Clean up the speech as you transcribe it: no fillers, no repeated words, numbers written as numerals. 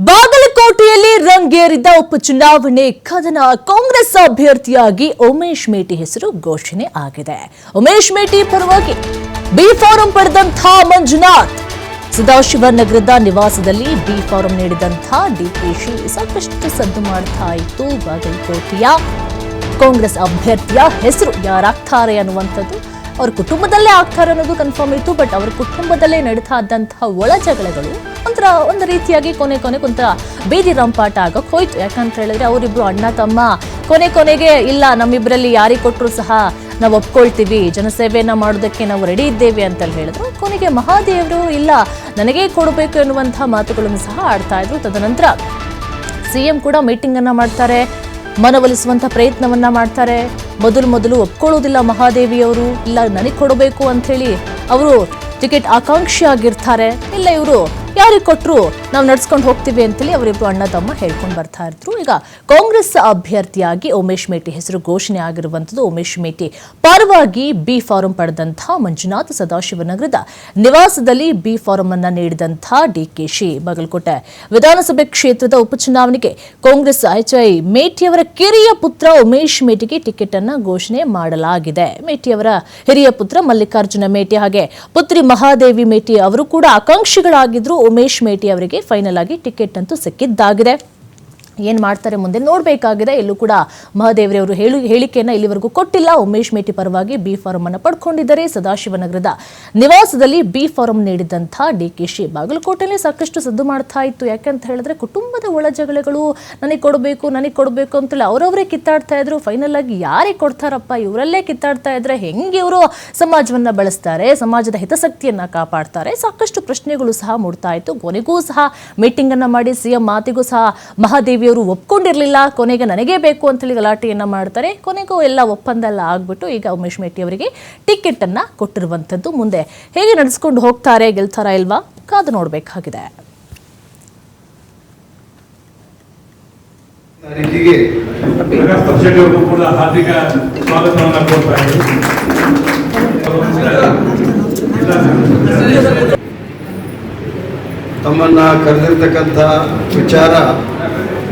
ಬಾಗಲಕೋಟೆಯಲ್ಲಿ ರಂಗೇರಿದ ಉಪಚುನಾವಣೆ ಕದನ. ಕಾಂಗ್ರೆಸ್ ಅಭ್ಯರ್ಥಿಯಾಗಿ ಉಮೇಶ್ ಮೇಟಿ ಹೆಸರು ಘೋಷಣೆ ಆಗಿದೆ. ಉಮೇಶ್ ಮೇಟಿ ಪರವಾಗಿ ಬಿ ಫಾರಂ ಪಡೆದಂತಹ ಮಂಜುನಾಥ್ ಸದಾಶಿವನಗರದ ನಿವಾಸದಲ್ಲಿ ಬಿ ಫಾರಂ ನೀಡಿದಂತಹ ಡಿಕೆಶಿ ಸಾಕಷ್ಟು ಸದ್ದು ಮಾಡ್ತಾ ಇತ್ತು. ಬಾಗಲಕೋಟೆಯ ಕಾಂಗ್ರೆಸ್ ಅಭ್ಯರ್ಥಿಯ ಹೆಸರು ಯಾರಾಗ್ತಾರೆ ಅನ್ನುವಂಥದ್ದು ಅವ್ರ ಕುಟುಂಬದಲ್ಲೇ ಆಗ್ತಾರೆ ಅನ್ನೋದು ಕನ್ಫರ್ಮ್ ಇತ್ತು. ಬಟ್ ಅವ್ರ ಕುಟುಂಬದಲ್ಲೇ ನಡೀತಾ ಇದ್ದಂತಹ ಒಳ ಜಗಳಗಳು ಒಂದು ರೀತಿಯಾಗಿ ಕೊನೆಗೊಂಥರ ಬೀದಿ ರಂಪಾಟ ಆಗಕ್ಕೆ ಹೋಯ್ತು. ಯಾಕಂತ ಹೇಳಿದ್ರೆ ಅವರಿಬ್ರು ಅಣ್ಣ ತಮ್ಮ ಕೊನೆಗೆ ಇಲ್ಲ, ನಮ್ಮಿಬ್ಬರಲ್ಲಿ ಯಾರಿಗೆ ಕೊಟ್ಟರು ಸಹ ನಾವು ಒಪ್ಕೊಳ್ತೀವಿ, ಜನಸೇವೆಯನ್ನ ಮಾಡೋದಕ್ಕೆ ನಾವು ರೆಡಿ ಇದ್ದೇವೆ ಅಂತ ಹೇಳಿದ್ರು. ಕೊನೆಗೆ ಮಹಾದೇವರು ಇಲ್ಲ, ನನಗೇ ಕೊಡಬೇಕು ಎನ್ನುವಂತಹ ಮಾತುಗಳನ್ನು ಸಹ ಆಡ್ತಾ ಇದ್ರು. ತದನಂತರ ಸಿಎಂ ಕೂಡ ಮೀಟಿಂಗ್ ಅನ್ನ ಮಾಡ್ತಾರೆ, ಮನವೊಲಿಸುವಂತ ಪ್ರಯತ್ನವನ್ನ ಮಾಡ್ತಾರೆ. ಮೊದಲು ಒಪ್ಕೊಳ್ಳೋದಿಲ್ಲ ಮಹಾದೇವಿಯವರು, ಇಲ್ಲ ನನಗೆ ಕೊಡಬೇಕು ಅಂತ ಹೇಳಿ ಅವರು ಟಿಕೆಟ್ ಆಕಾಂಕ್ಷಿ ಆಗಿರ್ತಾರೆ. ಇಲ್ಲ ಇವರು ಯಾರಿಗೆ ಕೊಟ್ಟರು ನಾವು ನಡ್ಸ್ಕೊಂಡು ಹೋಗ್ತೀವಿ ಅಂತೇಳಿ ಅವರಿಬ್ರು ಅಣ್ಣ ತಮ್ಮ ಹೇಳ್ಕೊಂಡು ಬರ್ತಾ ಇದ್ರು. ಈಗ ಕಾಂಗ್ರೆಸ್ ಅಭ್ಯರ್ಥಿಯಾಗಿ ಉಮೇಶ್ ಮೇಟಿ ಹೆಸರು ಘೋಷಣೆ ಆಗಿರುವಂಥದ್ದು. ಉಮೇಶ್ ಮೇಟಿ ಪರವಾಗಿ ಬಿ ಫಾರಂ ಪಡೆದಂತಹ ಮಂಜುನಾಥ್ ಸದಾಶಿವನಗರದ ನಿವಾಸದಲ್ಲಿ ಬಿ ಫಾರಂ ಅನ್ನ ನೀಡಿದಂತಹ ಡಿಕೆಶಿ. ಬಾಗಲಕೋಟೆ ವಿಧಾನಸಭೆ ಕ್ಷೇತ್ರದ ಉಪಚುನಾವಣೆಗೆ ಕಾಂಗ್ರೆಸ್ HI ಮೇಟಿಯವರ ಕಿರಿಯ ಪುತ್ರ ಉಮೇಶ್ ಮೇಟಿಗೆ ಟಿಕೆಟ್ ಅನ್ನ ಘೋಷಣೆ ಮಾಡಲಾಗಿದೆ. ಮೇಟಿಯವರ ಹಿರಿಯ ಪುತ್ರ ಮಲ್ಲಿಕಾರ್ಜುನ ಮೇಟಿ ಹಾಗೆ ಪುತ್ರಿ ಮಹಾದೇವಿ ಮೇಟಿ ಅವರು ಕೂಡ ಆಕಾಂಕ್ಷಿಗಳಾಗಿದ್ರು. ಉಮೇಶ್ ಮೇಟಿ ಅವರಿಗೆ ಫೈನಲ್ ಆಗಿ ಟಿಕೆಟ್ ಅಂತೂ ಸಿಕ್ಕಿದ್ದಾಗಿದೆ. ಏನ್ ಮಾಡ್ತಾರೆ ಮುಂದೆ ನೋಡಬೇಕಾಗಿದೆ. ಎಲ್ಲೂ ಕೂಡ ಮಹಾದೇವರವರು ಹೇಳಿಕೆಯನ್ನ ಇಲ್ಲಿವರೆಗೂ ಕೊಟ್ಟಿಲ್ಲ. ಉಮೇಶ್ ಮೇಟಿ ಪರವಾಗಿ ಬಿ ಫಾರಂ ಅನ್ನು ಪಡ್ಕೊಂಡಿದ್ದಾರೆ. ಸದಾಶಿವನಗರದ ನಿವಾಸದಲ್ಲಿ ಬಿ ಫಾರಂ ನೀಡಿದಂತಹ ಡಿಕೆಶಿ ಬಾಗಲಕೋಟೆಯಲ್ಲಿ ಸಾಕಷ್ಟು ಸದ್ದು ಮಾಡ್ತಾ ಇತ್ತು. ಯಾಕಂತ ಹೇಳಿದ್ರೆ ಕುಟುಂಬದ ಒಳ ಜಗಳಗಳು, ನನಗೆ ಕೊಡಬೇಕು ಅಂತೇಳಿ ಅವರವರೇ ಕಿತ್ತಾಡ್ತಾ ಇದ್ರು. ಫೈನಲ್ ಆಗಿ ಯಾರಿಗೆ ಕೊಡ್ತಾರಪ್ಪ, ಇವರಲ್ಲೇ ಕಿತ್ತಾಡ್ತಾ ಇದ್ರೆ ಹೆಂಗೆ ಇವರು ಸಮಾಜವನ್ನ ಬಳಸ್ತಾರೆ, ಸಮಾಜದ ಹಿತಾಸಕ್ತಿಯನ್ನ ಕಾಪಾಡ್ತಾರೆ, ಸಾಕಷ್ಟು ಪ್ರಶ್ನೆಗಳು ಸಹ ಮೂಡ್ತಾ ಇತ್ತು. ಕೊನೆಗೂ ಸಹ ಮೀಟಿಂಗ್ ಅನ್ನ ಮಾಡಿ ಸಿಎಂ ಮಾತಿಗೂ ಸಹ ಮಹಾದೇವಿ ಅವರು ಒಪ್ಕೊಂಡಿರಲಿಲ್ಲ. ಕೊನೆಗೆ ನನಗೇ ಬೇಕು ಅಂತೇಳಿ ಗಲಾಟೆಯನ್ನ ಮಾಡ್ತಾರೆ. ಕೊನೆಗೂ ಎಲ್ಲ ಒಪ್ಪಂದ ಎಲ್ಲ ಆಗ್ಬಿಟ್ಟು ಈಗ ಉಮೇಶ್ ಮೇಟಿ ಅವರಿಗೆ ಟಿಕೆಟ್ ಅನ್ನ ಕೊಟ್ಟಿರುವಂತದ್ದು. ಮುಂದೆ ಹೇಗೆ ನಡೆಸ್ಕೊಂಡು ಹೋಗ್ತಾರೆ, ಗೆಲ್ತಾರಾ ಇಲ್ವಾ ಕಾದು ನೋಡಬೇಕಾಗಿದೆ. ತಮ್ಮನ್ನ ಕರೆದಿರ್ತಕ್ಕಂಥ ವಿಚಾರ